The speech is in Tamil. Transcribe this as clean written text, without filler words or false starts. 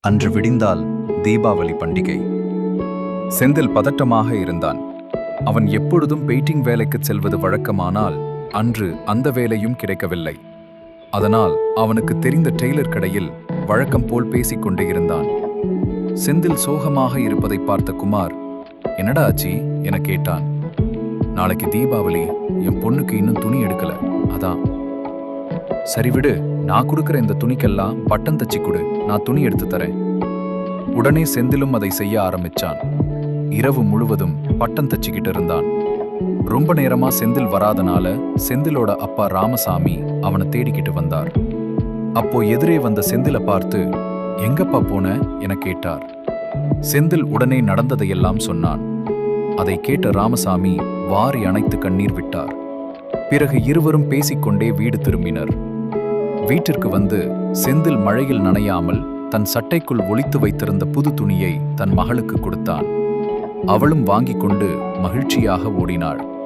அன்று விடிந்தால் தீபாவளி பண்டிகை. செந்தில் பதட்டமாக இருந்தான். அவன் எப்பொழுதும் பெயிண்டிங் வேலைக்குச் செல்வது வழக்கமானால் அன்று அந்த வேலையும் கிடைக்கவில்லை. அதனால் அவனுக்கு தெரிந்த டெய்லர் கடையில் வழக்கம் போல் பேசிக்கொண்டே இருந்தான். செந்தில் சோகமாக இருப்பதை பார்த்த குமார், "என்னடா ஆச்சி?" என கேட்டான். "நாளைக்கு தீபாவளி, என் பொண்ணுக்கு இன்னும் துணி எடுக்கல, அதான்." "சரி விடு, நான் கொடுக்குற இந்த துணிக்கெல்லாம் பட்டன் தச்சு கொடு, நான் துணி எடுத்து தரேன்." உடனே செந்திலும் அதை செய்ய ஆரம்பிச்சான். இரவு முழுவதும் பட்டன் தச்சுக்கிட்டு இருந்தான். ரொம்ப நேரமா செந்தில் வராதனால செந்திலோட அப்பா ராமசாமி அவனை தேடிக்கிட்டு வந்தார். அப்போ எதிரே வந்த செந்தில பார்த்து, "எங்கப்பா போன?" என கேட்டார். செந்தில் உடனே நடந்ததையெல்லாம் சொன்னான். அதை கேட்ட ராமசாமி வாரி அணைத்து கண்ணீர் விட்டார். பிறகு இருவரும் பேசிக்கொண்டே வீடு திரும்பினர். வீட்டிற்கு வந்து செந்தில் மழையில் நனையாமல் தன் சட்டைக்குள் ஒளித்து வைத்திருந்த புது துணியை தன் மகளுக்கு கொடுத்தான். அவளும் வாங்கிக் கொண்டு மகிழ்ச்சியாக ஓடினாள்.